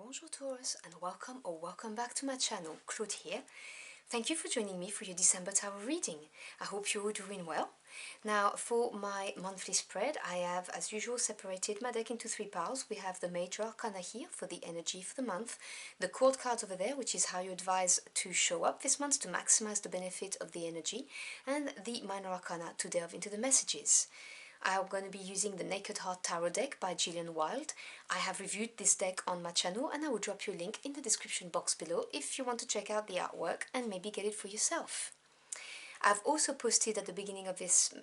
Bonjour Taurus and welcome back to my channel. Claude here. Thank you for joining me for your December tarot reading. I hope you're all doing well. Now for my monthly spread, I have as usual separated my deck into three piles. We have the major arcana here for the energy for the month, the court cards over there, which is how you advise to show up this month to maximize the benefit of the energy, and the minor arcana to delve into the messages. I'm going to be using the Naked Heart Tarot deck by Gillian Wilde. I have reviewed this deck on my channel and I will drop you a link in the description box below if you want to check out the artwork and maybe get it for yourself. I've also posted at the beginning of this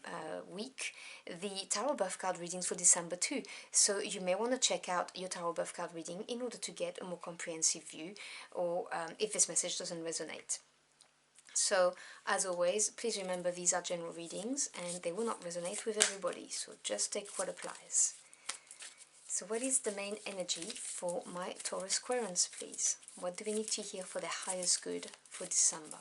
week the tarot birth card readings for December too, so you may want to check out your tarot birth card reading in order to get a more comprehensive view, or if this message doesn't resonate. So, as always, please remember these are general readings and they will not resonate with everybody, so just take what applies. So what is the main energy for my Taurus Aquarians, please? What do we need to hear for their highest good for December?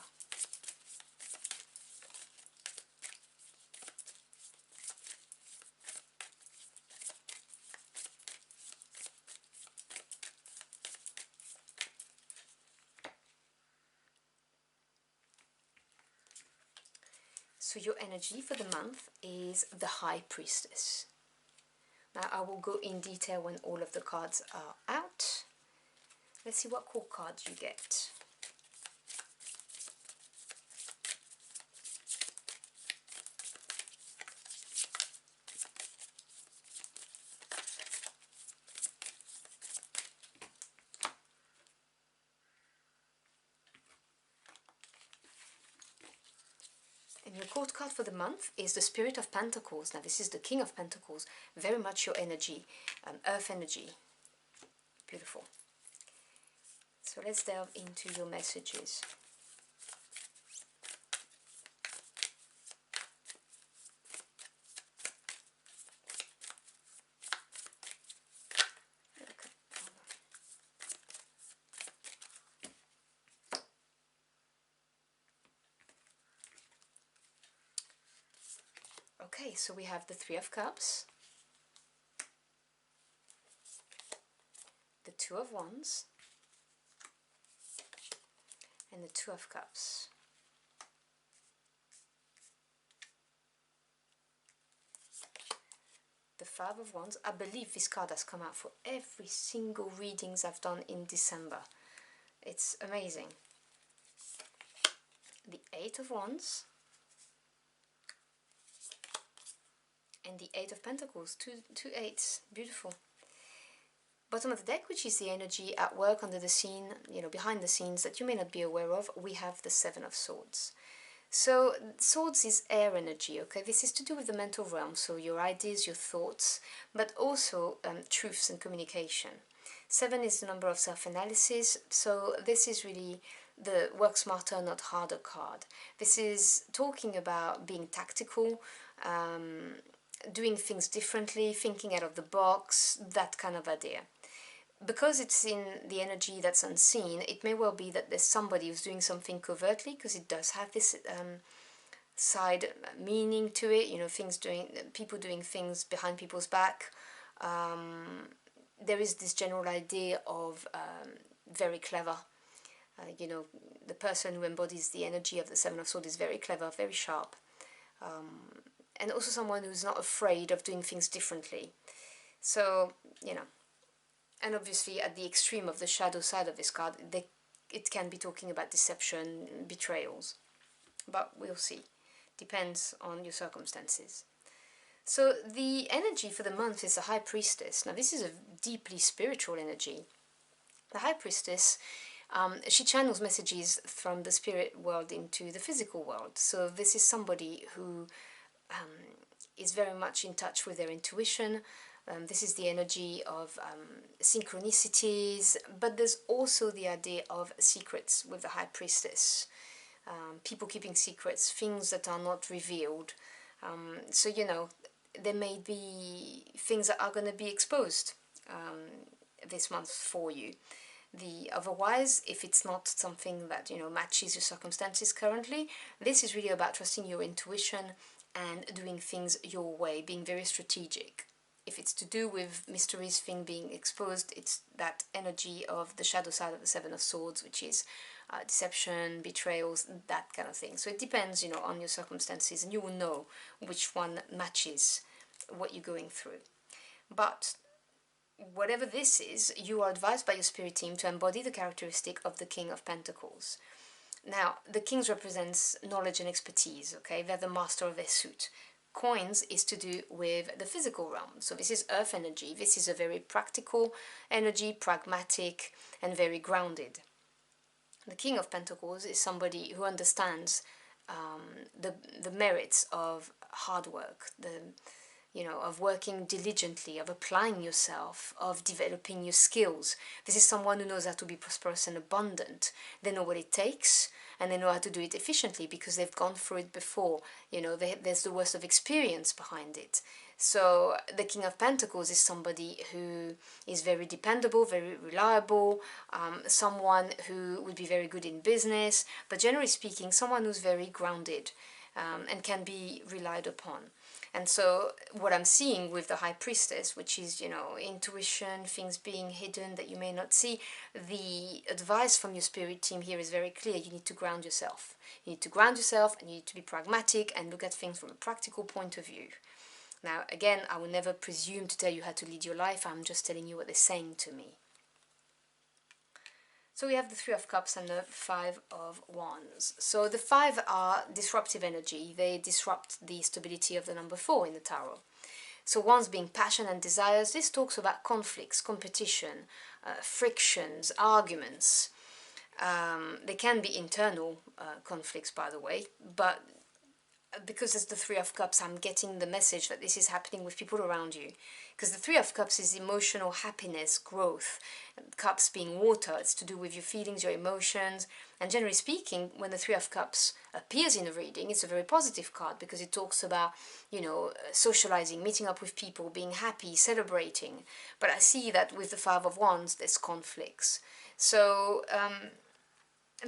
So your energy for the month is the High Priestess. Now I will go in detail when all of the cards are out. Let's see what core cards you get. And your court card for the month is the Spirit of Pentacles. Now this is the King of Pentacles, very much your energy, earth energy. Beautiful. So let's delve into your messages. Okay, so we have the Three of Cups, the Two of Wands, and the Two of Cups. The Five of Wands. I believe this card has come out for every single readings I've done in December. It's amazing. The Eight of Wands. And the Eight of Pentacles, two eights, beautiful. Bottom of the deck, which is the energy at work, under the scene, you know, behind the scenes that you may not be aware of, we have the Seven of Swords. So swords is air energy, okay? This is to do with the mental realm, so your ideas, your thoughts, but also truths and communication. Seven is the number of self-analysis, so this is really the work smarter, not harder card. This is talking about being tactical, doing things differently, thinking out of the box, that kind of idea. Because it's in the energy that's unseen, it may well be that there's somebody who's doing something covertly, because it does have this side meaning to it, you know, people doing things behind people's back. There is this general idea of very clever. You know, the person who embodies the energy of the Seven of Swords is very clever, very sharp. And also someone who's not afraid of doing things differently. So, you know, and obviously at the extreme of the shadow side of this card, it can be talking about deception, betrayals. But we'll see. Depends on your circumstances. So the energy for the month is the High Priestess. Now this is a deeply spiritual energy. The High Priestess, she channels messages from the spirit world into the physical world. So this is somebody who is very much in touch with their intuition. This is the energy of synchronicities, but there's also the idea of secrets with the High Priestess. People keeping secrets, things that are not revealed. So, you know, there may be things that are going to be exposed this month for you. Otherwise, if it's not something that, you know, matches your circumstances currently, this is really about trusting your intuition and doing things your way, being very strategic. if it's to do with mysterious thing being exposed, it's that energy of the shadow side of the Seven of Swords, which is deception, betrayals, that kind of thing. So it depends, you know, on your circumstances, and you will know which one matches what you're going through. But whatever this is, you are advised by your spirit team to embody the characteristic of the King of Pentacles. Now, the Kings represents knowledge and expertise, okay? They're the master of their suit. Coins is to do with the physical realm. So this is earth energy. This is a very practical energy, pragmatic, and very grounded. The King of Pentacles is somebody who understands the merits of hard work, of working diligently, of applying yourself, of developing your skills. This is someone who knows how to be prosperous and abundant. They know what it takes, and they know how to do it efficiently because they've gone through it before. There's the worth of experience behind it. So the King of Pentacles is somebody who is very dependable, very reliable, someone who would be very good in business, but generally speaking, someone who's very grounded and can be relied upon. And so what I'm seeing with the High Priestess, which is, intuition, things being hidden that you may not see, the advice from your spirit team here is very clear. You need to ground yourself. You need to ground yourself, and you need to be pragmatic and look at things from a practical point of view. Now, again, I will never presume to tell you how to lead your life. I'm just telling you what they're saying to me. So we have the Three of Cups and the Five of Wands. So the Five are disruptive energy. They disrupt the stability of the number 4 in the Tarot. So Wands being passion and desires, this talks about conflicts, competition, frictions, arguments. They can be internal conflicts, by the way, but because it's the Three of Cups, I'm getting the message that this is happening with people around you. Because the Three of Cups is emotional happiness, growth. Cups being water, it's to do with your feelings, your emotions. And generally speaking, when the Three of Cups appears in a reading, it's a very positive card because it talks about, socializing, meeting up with people, being happy, celebrating. But I see that with the Five of Wands, there's conflicts. So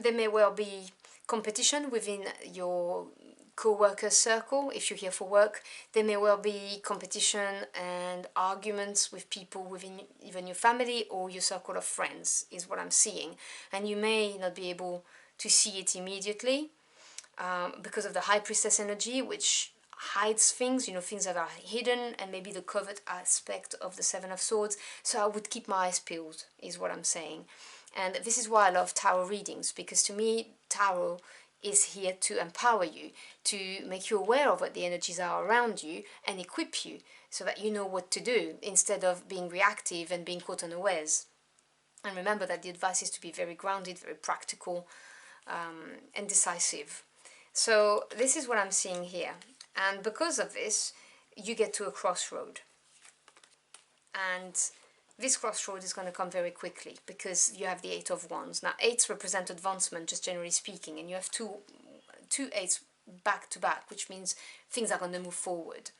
there may well be competition within your co-worker circle. If you're here for work, there may well be competition and arguments with people within even your family or your circle of friends, is what I'm seeing. And you may not be able to see it immediately because of the High Priestess energy, which hides things, things that are hidden, and maybe the covert aspect of the Seven of Swords. So I would keep my eyes peeled, is what I'm saying. And this is why I love tarot readings, because to me, tarot is here to empower you, to make you aware of what the energies are around you and equip you so that you know what to do instead of being reactive and being caught unawares. And remember that the advice is to be very grounded, very practical, and decisive. So this is what I'm seeing here. And because of this, you get to a crossroad. And this crossroad is going to come very quickly because you have the Eight of Wands. Now, eights represent advancement, just generally speaking, and you have two eights back to back, which means things are going to move forward.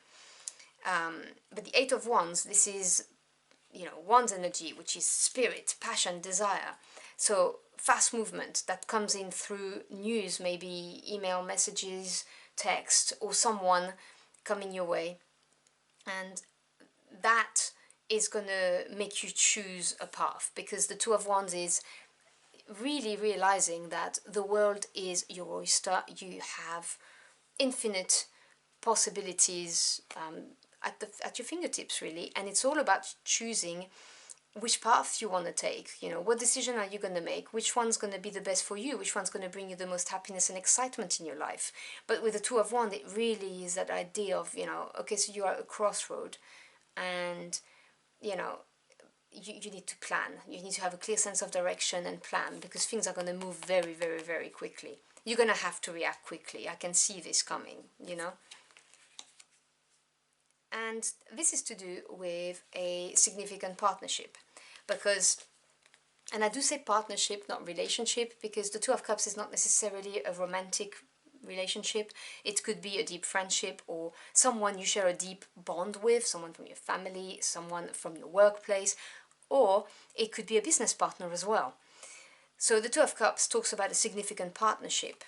But the Eight of Wands, this is, Wands energy, which is spirit, passion, desire. So fast movement that comes in through news, maybe email, messages, text, or someone coming your way. And that is going to make you choose a path, because the Two of Wands is really realizing that the world is your oyster. You have infinite possibilities at your fingertips, really, and it's all about choosing which path you want to take. What decision are you going to make? Which one's going to be the best for you? Which one's going to bring you the most happiness and excitement in your life? But with the Two of Wands, it really is that idea of, okay, so you are at a crossroad, and you need to plan. You need to have a clear sense of direction and plan, because things are going to move very, very, very quickly. You're going to have to react quickly. I can see this coming, And this is to do with a significant partnership, because, and I do say partnership, not relationship, because the Two of Cups is not necessarily a romantic relationship. It could be a deep friendship, or someone you share a deep bond with, someone from your family, someone from your workplace, or it could be a business partner as well. So the Two of Cups talks about a significant partnership,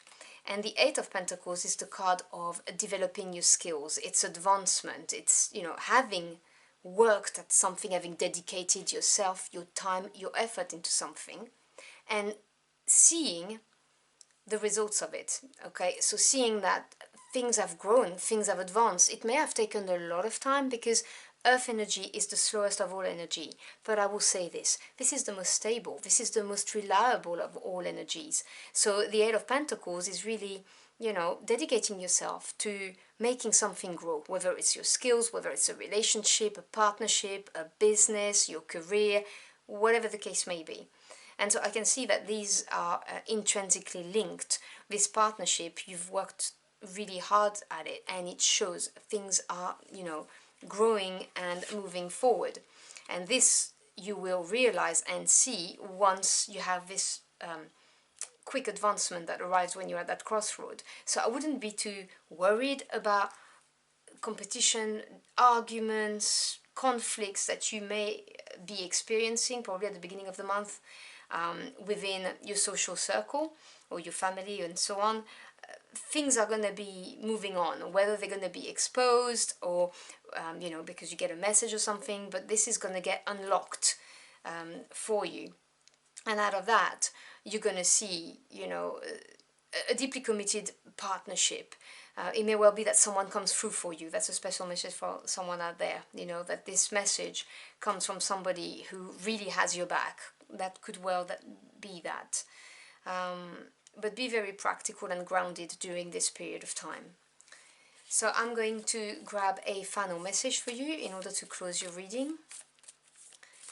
and the Eight of Pentacles is the card of developing your skills. It's advancement. It's, having worked at something, having dedicated yourself, your time, your effort into something, and seeing the results of it. Okay, so seeing that things have grown, things have advanced. It may have taken a lot of time because earth energy is the slowest of all energy, but I will say this is the most stable, this is the most reliable of all energies. So the Eight of Pentacles is really, you know, dedicating yourself to making something grow, whether it's your skills, whether it's a relationship, a partnership, a business, your career, whatever the case may be. And so I can see that these are intrinsically linked. This partnership, you've worked really hard at it, and it shows things are, you know, growing and moving forward. And this you will realize and see once you have this quick advancement that arrives when you're at that crossroad. So I wouldn't be too worried about competition, arguments, conflicts that you may be experiencing probably at the beginning of the month within your social circle or your family and so on. Things are going to be moving on, whether they're going to be exposed or, you know, because you get a message or something, but this is going to get unlocked for you. And out of that, you're going to see, you know, a deeply committed partnership. It may well be that someone comes through for you. That's a special message for someone out there, you know, that this message comes from somebody who really has your back. That could well be that. But be very practical and grounded during this period of time. So I'm going to grab a final message for you in order to close your reading.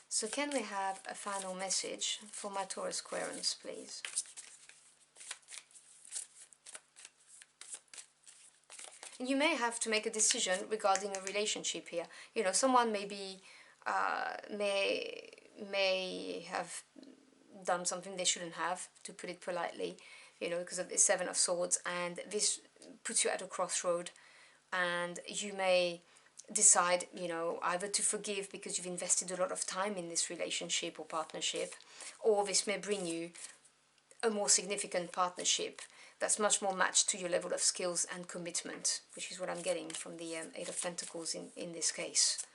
So can we have a final message for my Taurus Aquarians, please? You may have to make a decision regarding a relationship here. You know, someone maybe may have done something they shouldn't have, to put it politely, you know, because of the Seven of Swords, and this puts you at a crossroad, and you may decide, you know, either to forgive because you've invested a lot of time in this relationship or partnership, or this may bring you a more significant partnership that's much more matched to your level of skills and commitment, which is what I'm getting from the Eight of Pentacles in this case.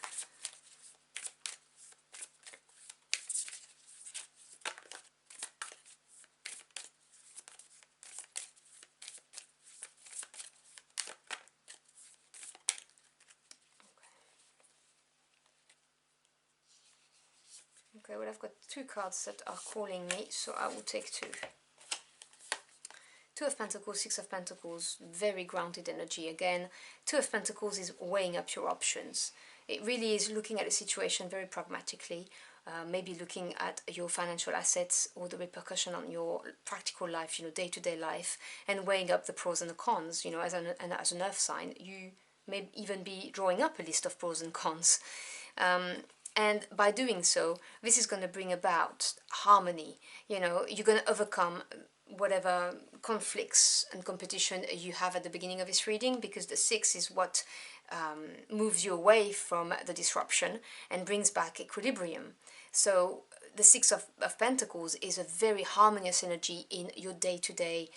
Okay, well, I've got two cards that are calling me, so I will take two. Two of Pentacles, Six of Pentacles, very grounded energy again. Two of Pentacles is weighing up your options. It really is looking at a situation very pragmatically, maybe looking at your financial assets or the repercussion on your practical life, you know, day-to-day life, and weighing up the pros and the cons. You know, as an earth sign, you may even be drawing up a list of pros and cons. And by doing so, this is going to bring about harmony. You know, you're going to overcome whatever conflicts and competition you have at the beginning of this reading, because the Six is what moves you away from the disruption and brings back equilibrium. So the Six of Pentacles is a very harmonious energy in your day-to-day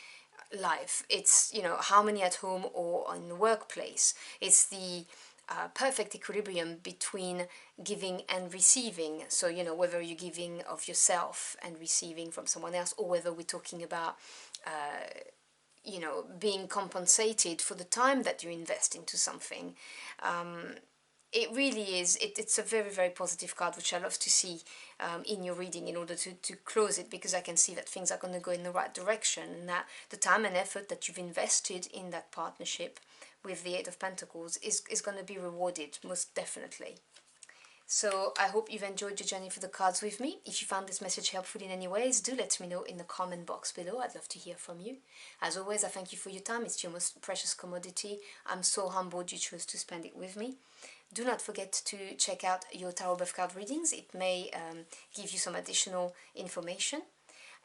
life. It's, you know, harmony at home or in the workplace. It's the perfect equilibrium between giving and receiving. So, you know, whether you're giving of yourself and receiving from someone else, or whether we're talking about, you know, being compensated for the time that you invest into something. It really is, it's a very, very positive card, which I love to see in your reading in order to close it, because I can see that things are going to go in the right direction, and that the time and effort that you've invested in that partnership with the Eight of Pentacles is going to be rewarded, most definitely. So I hope you've enjoyed your journey for the cards with me. If you found this message helpful in any ways, do let me know in the comment box below. I'd love to hear from you. As always, I thank you for your time. It's your most precious commodity. I'm so humbled you chose to spend it with me. Do not forget to check out your Tarot Birth card readings. It may give you some additional information.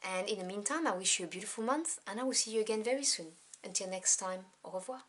And in the meantime, I wish you a beautiful month, and I will see you again very soon. Until next time, au revoir.